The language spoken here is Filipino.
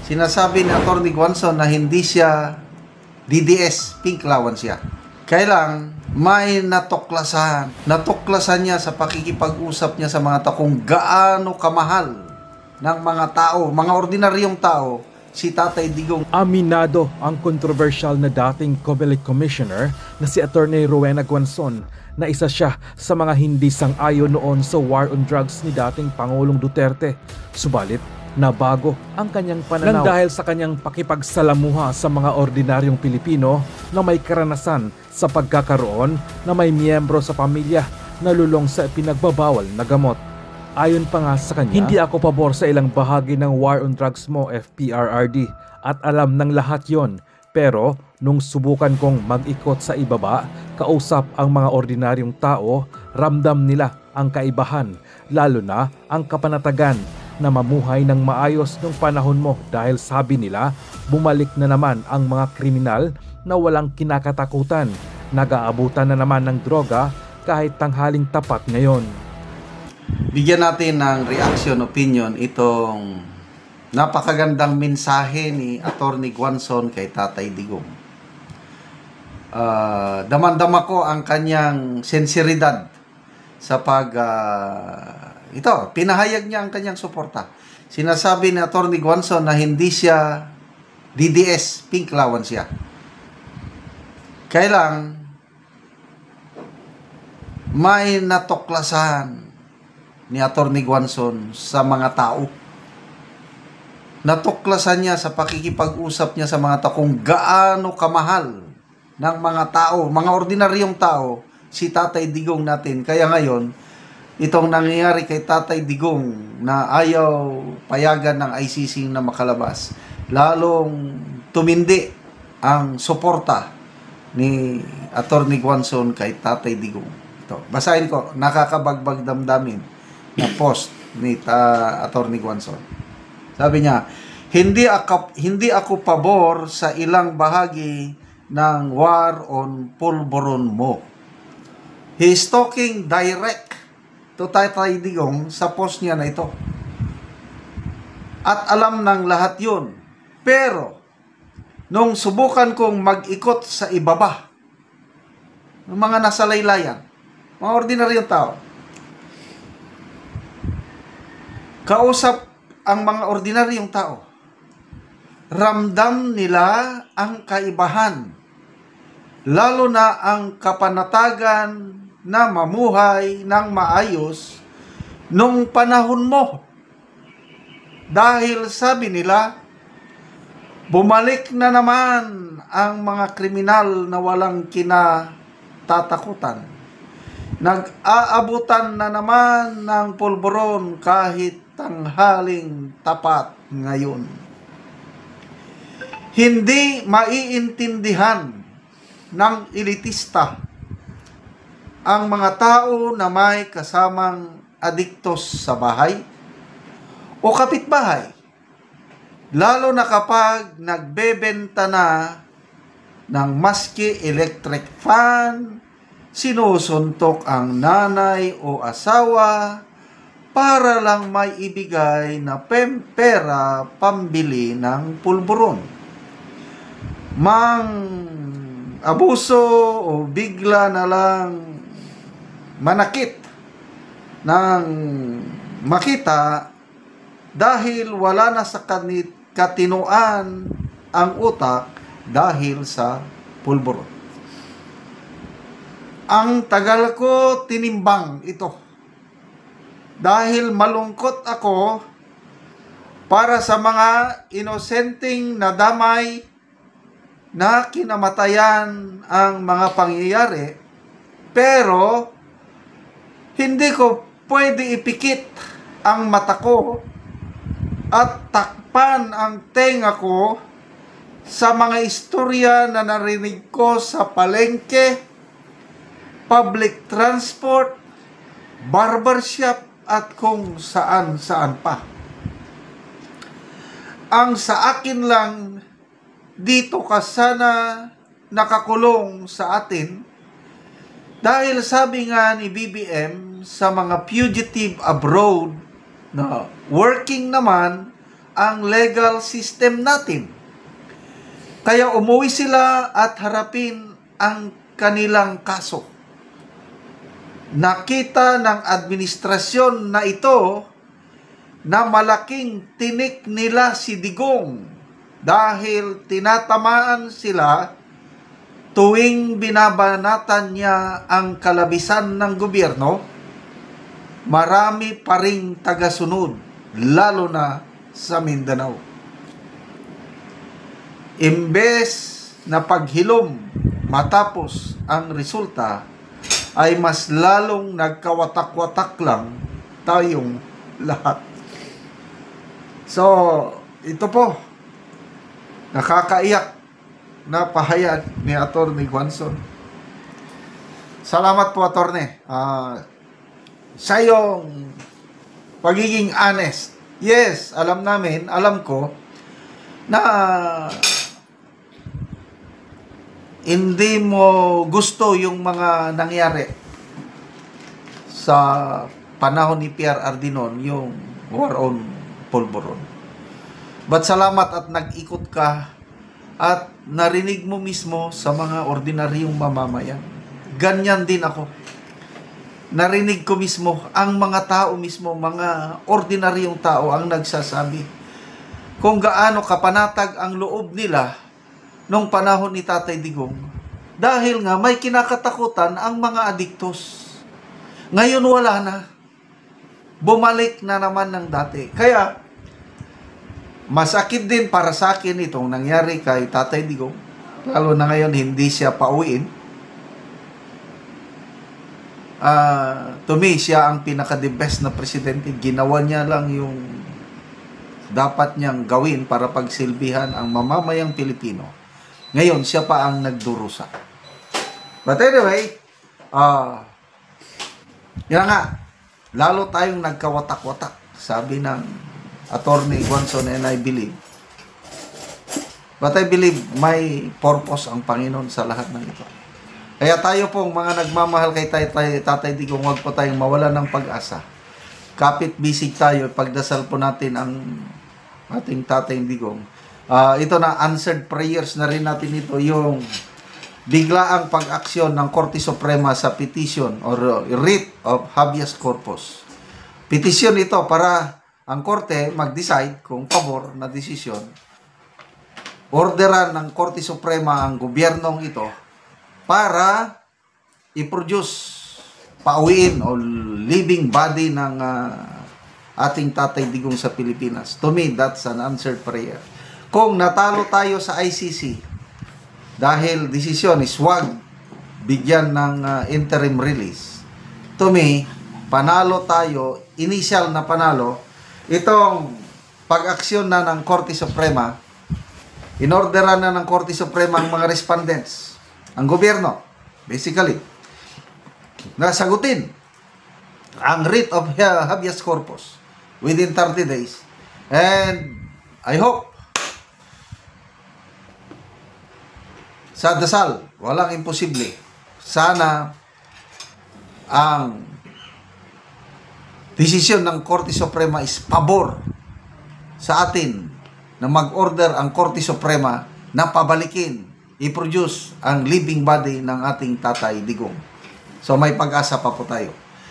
Sinasabi ni Atty. Guanzon na hindi siya DDS, pink allowance siya. Kailang may natuklasan niya sa pakikipag-usap niya sa mga tao kung gaano kamahal ng mga tao, mga ordinaryong tao, si Tatay Digong. Aminado ang kontrobersyal na dating COMELEC Commissioner na si Atty. Rowena Guanzon na isa siya sa mga hindi sang-ayon noon sa war on drugs ni dating Pangulong Duterte. Subalit, nabago ang kanyang pananaw nang dahil sa kanyang pakipagsalamuha sa mga ordinaryong Pilipino na may karanasan sa pagkakaroon na may miyembro sa pamilya na lulong sa pinagbabawal na gamot. Ayon pa nga sa kanya, hindi ako pabor sa ilang bahagi ng war on drugs mo, FPRRD, at alam ng lahat yon. Pero nung subukan kong mag-ikot sa ibaba, kausap ang mga ordinaryong tao, ramdam nila ang kaibahan, lalo na ang kapanatagan na mamuhay ng maayos nung panahon mo dahil sabi nila, bumalik na naman ang mga kriminal na walang kinakatakutan, nag-aabutan na naman ng droga kahit tanghaling tapat ngayon. Bigyan natin ng reaction opinion itong napakagandang mensahe ni Atty. Guanzon kay Tatay Digong. Damandama ko ang kanyang sinseridad sa pinahayag niya ang kanyang suporta. Sinasabi ni Atty. Guanzon na hindi siya DDS, pink allowance siya. Kailang may natuklasan ni Atty. Guanzon sa mga tao. Natuklasan niya sa pakikipag-usap niya sa mga tao kung gaano kamahal ng mga tao, mga ordinaryong tao, si Tatay Digong natin. Kaya ngayon, itong nangyayari kay Tatay Digong na ayaw payagan ng ICC na makalabas, lalong tumindi ang suporta ni Atty. Guanzon kay Tatay Digong. Ito, basahin ko, nakakabagbag damdamin na post ni Atty. Guanzon. Sabi niya, hindi ako pabor sa ilang bahagi ng war on pulburon mo. He is talking direct to Tatay Digong sa post niya na ito. At alam ng lahat yun. Pero, nung subukan kong mag-ikot sa ibaba, ng mga nasa laylayan, mga ordinaryong tao, kausap ang mga ordinaryong tao, ramdam nila ang kaibahan, lalo na ang kapanatagan na mamuhay ng maayos nung panahon mo. Dahil sabi nila, bumalik na naman ang mga kriminal na walang kinatatakutan. Nag-aabutan na naman ng pulburon kahit tanghaling tapat ngayon. Hindi maiintindihan ng elitista ang mga tao na may kasamang adiktos sa bahay o kapitbahay, lalo na kapag nagbebenta na ng maski electric fan, sinusuntok ang nanay o asawa para lang may ibigay na pera pambili ng pulburon. Mang abuso o bigla na lang manakit ng makita dahil wala na sa katinuan ang utak dahil sa pulburon. Ang tagal ko tinimbang ito. Dahil malungkot ako para sa mga inosenteng nadamay na kinamatayan ang mga pangyayari, pero hindi ko pwede ipikit ang mata ko at takpan ang tenga ko sa mga istorya na narinig ko sa palengke, public transport, barbershop, at kung saan-saan pa. Ang sa akin lang, dito ka sana nakakulong sa atin dahil sabi nga ni BBM sa mga fugitive abroad na working naman ang legal system natin. Kaya umuwi sila at harapin ang kanilang kaso. Nakita ng administrasyon na ito na malaking tinik nila si Digong dahil tinatamaan sila tuwing binabanatan niya ang kalabisan ng gobyerno. Marami pa ring tagasunod, lalo na sa Mindanao. Imbes na paghilom matapos ang resulta, ay mas lalong nagkawatak-watak lang tayong lahat. So, ito po, nakakaiyak na pahayag ni Atty. Guanzon. Salamat po, Atty. Sa iyong pagiging honest. Yes, alam ko na hindi mo gusto yung mga nangyari sa panahon ni PRRD noon, yung war on Polvoron. But salamat at nag-ikot ka at narinig mo mismo sa mga ordinaryong mamamayan. Ganyan din ako. Narinig ko mismo, ang mga tao mismo, mga ordinaryong tao ang nagsasabi kung gaano kapanatag ang loob nila nung panahon ni Tatay Digong. Dahil nga may kinakatakutan ang mga adiktos. Ngayon wala na. Bumalik na naman ng dati. Kaya, masakit din para sa akin itong nangyari kay Tatay Digong. Lalo na ngayon hindi siya pauwiin. To me, siya ang pinaka-the best na presidente. Ginawa niya lang yung dapat niyang gawin para pagsilbihan ang mamamayang Pilipino. Ngayon, siya pa ang nagdurusa. But anyway, yan nga, lalo tayong nagkawatak-watak, sabi ng Atty. Guanzon, and I believe. But I believe may purpose ang Panginoon sa lahat ng ito. Kaya tayo pong mga nagmamahal kay Tatay Digong, huwag po tayong mawala ng pag-asa. Kapit-bisig tayo, pagdasal po natin ang ating Tatay Digong. Ito na, answered prayers na rin natin ito, yung biglaang pag-aksyon ng Korte Suprema sa petition or writ of habeas corpus. Petition ito para ang Korte mag-decide kung pabor na desisyon. Orderan ng Korte Suprema ang gobyernong ito para i-produce, pauwiin o living body ng ating Tatay Digong sa Pilipinas. To me, that's an answered prayer. Kung natalo tayo sa ICC, dahil desisyon is wag bigyan ng interim release, to me, panalo tayo, initial na panalo, itong pag-aksyon na ng Korte Suprema, inorderan na ng Korte Suprema ang mga respondents, ang gobyerno, basically, na sagutin ang writ of habeas corpus within 30 days. And I hope sa dasal, walang imposible. Sana ang desisyon ng Korte Suprema is pabor sa atin na mag-order ang Korte Suprema na pabalikin, i-produce ang living body ng ating Tatay Digong. So may pag-asa pa po tayo.